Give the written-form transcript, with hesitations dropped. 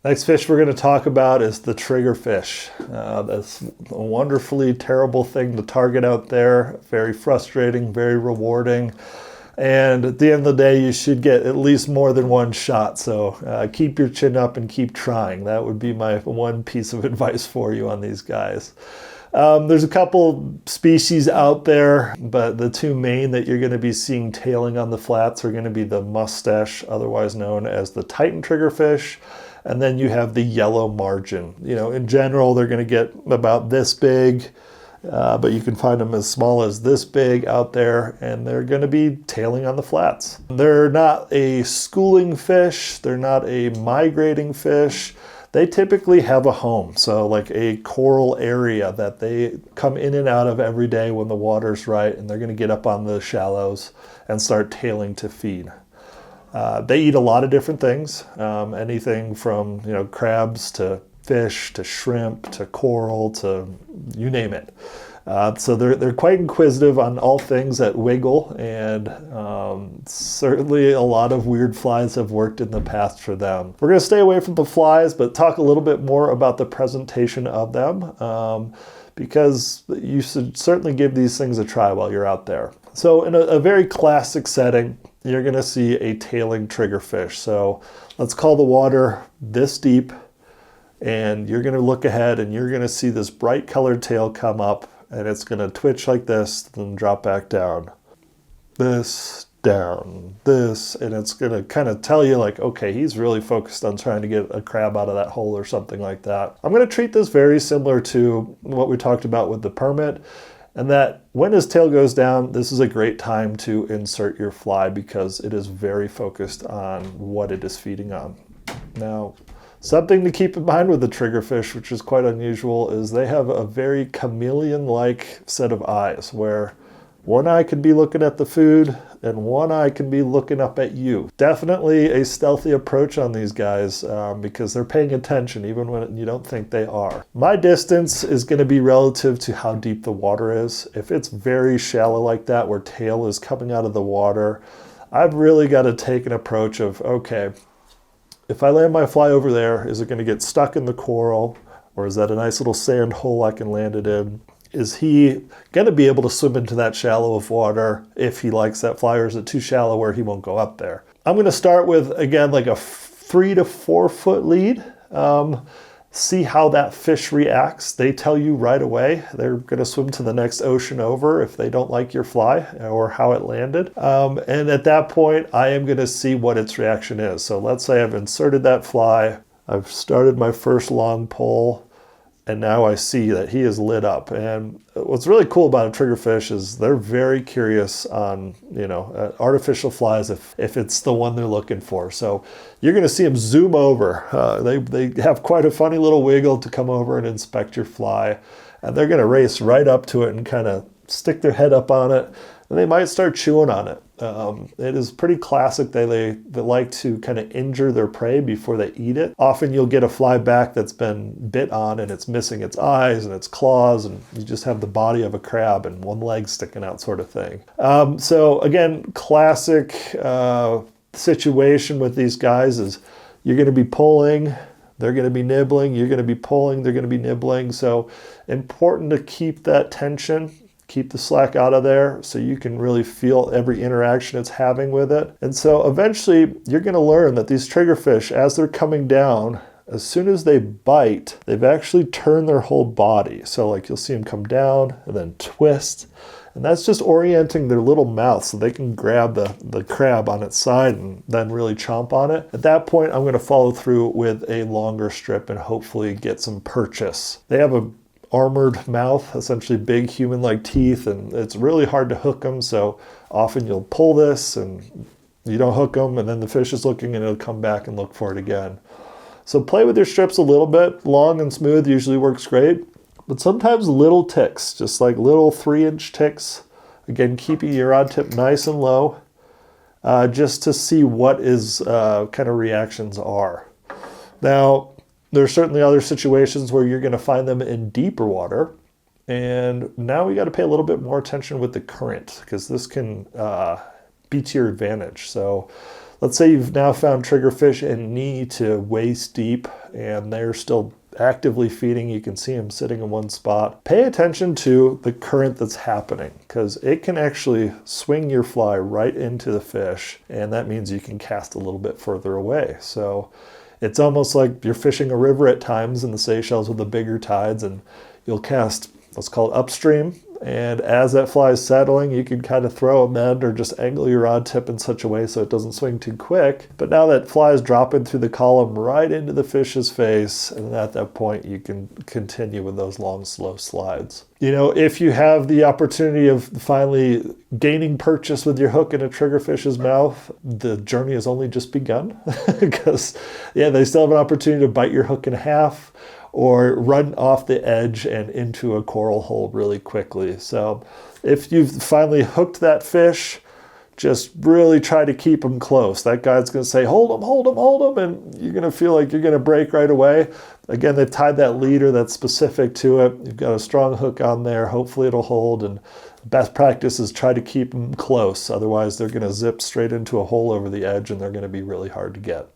Next fish we're going to talk about is the triggerfish. That's a wonderfully terrible thing to target out there. Very frustrating, very rewarding. And at the end of the day, you should get at least more than one shot. So keep your chin up and keep trying. That would be my one piece of advice for you on these guys. There's a couple species out there, but the two main that you're going to be seeing tailing on the flats are going to be the mustache, otherwise known as the Titan triggerfish, and then you have the yellow margin. You know, in general, they're going to get about this big, but you can find them as small as this big out there, and they're going to be tailing on the flats. They're not a schooling fish. They're not a migrating fish. They typically have a home, so like a coral area that they come in and out of every day when the water's right, and they're going to get up on the shallows and start tailing to feed. They eat a lot of different things, anything from crabs to fish to shrimp to coral to you name it. So they're quite inquisitive on all things that wiggle, and certainly a lot of weird flies have worked in the past for them. We're going to stay away from the flies, but talk a little bit more about the presentation of them, because you should certainly give these things a try while you're out there. So in a very classic setting, you're going to see a tailing triggerfish. So let's call the water this deep, and you're going to look ahead and you're going to see this bright colored tail come up, and it's going to twitch like this, then drop back down. This, down, this, and it's going to kind of tell you like, okay, he's really focused on trying to get a crab out of that hole or something like that. I'm going to treat this very similar to what we talked about with the permit, and that when his tail goes down, this is a great time to insert your fly because it is very focused on what it is feeding on. Now, something to keep in mind with the triggerfish, which is quite unusual, is they have a very chameleon-like set of eyes where one eye can be looking at the food and one eye can be looking up at you. Definitely a stealthy approach on these guys because they're paying attention even when you don't think they are. My distance is going to be relative to how deep the water is. If it's very shallow like that where tail is coming out of the water, I've really got to take an approach of, okay, if I land my fly over there, is it going to get stuck in the coral, or is that a nice little sand hole I can land it in? Is he going to be able to swim into that shallow of water if he likes that fly, or is it too shallow where he won't go up there? I'm going to start with, again, like a 3 to 4 foot lead. See how that fish reacts. They tell you right away. They're going to swim to the next ocean over if they don't like your fly or how it landed. And at that point, I am going to see what its reaction is. So let's say I've inserted that fly. I've started my first long pull, and now I see that he is lit up. And what's really cool about a triggerfish is they're very curious on, artificial flies if it's the one they're looking for. So you're going to see them zoom over. They have quite a funny little wiggle to come over and inspect your fly. And they're going to race right up to it and kind of stick their head up on it. And they might start chewing on it. It is pretty classic. They like to kind of injure their prey before they eat it. Often you'll get a fly back that's been bit on and it's missing its eyes and its claws, and you just have the body of a crab and one leg sticking out sort of thing. So again, classic situation with these guys is you're going to be pulling, they're going to be nibbling, you're going to be pulling, they're going to be nibbling. So important to keep that tension. Keep the slack out of there so you can really feel every interaction it's having with it. And so eventually you're going to learn that these triggerfish, as they're coming down, as soon as they bite, they've actually turned their whole body. So like you'll see them come down and then twist. And that's just orienting their little mouth so they can grab the crab on its side and then really chomp on it. At that point, I'm going to follow through with a longer strip and hopefully get some purchase. They have a armored mouth, essentially big human-like teeth, and it's really hard to hook them, so often you'll pull this and you don't hook them, and then the fish is looking and it'll come back and look for it again. So play with your strips a little bit. Long and smooth usually works great, but sometimes little ticks, just like little 3-inch ticks. Again, keeping your rod tip nice and low, just to see what is kind of reactions are. Now, there are certainly other situations where you're going to find them in deeper water. And now we got to pay a little bit more attention with the current because this can be to your advantage. So let's say you've now found triggerfish in knee to waist deep and they're still actively feeding. You can see them sitting in one spot. Pay attention to the current that's happening, because it can actually swing your fly right into the fish, and that means you can cast a little bit further away. So it's almost like you're fishing a river at times in the Seychelles with the bigger tides, and you'll cast, let's call it upstream, and as that fly is settling, you can kind of throw a bend or just angle your rod tip in such a way so it doesn't swing too quick. But now that fly is dropping through the column right into the fish's face, and at that point you can continue with those long, slow slides. You know, if you have the opportunity of finally gaining purchase with your hook in a triggerfish's mouth, the journey has only just begun. Because, yeah, they still have an opportunity to bite your hook in half or run off the edge and into a coral hole really quickly. So if you've finally hooked that fish, just really try to keep them close. That guy's going to say, hold him, hold him, hold him, and you're going to feel like you're going to break right away. Again, they've tied that leader that's specific to it. You've got a strong hook on there. Hopefully it'll hold, and best practice is try to keep them close. Otherwise, they're going to zip straight into a hole over the edge, and they're going to be really hard to get.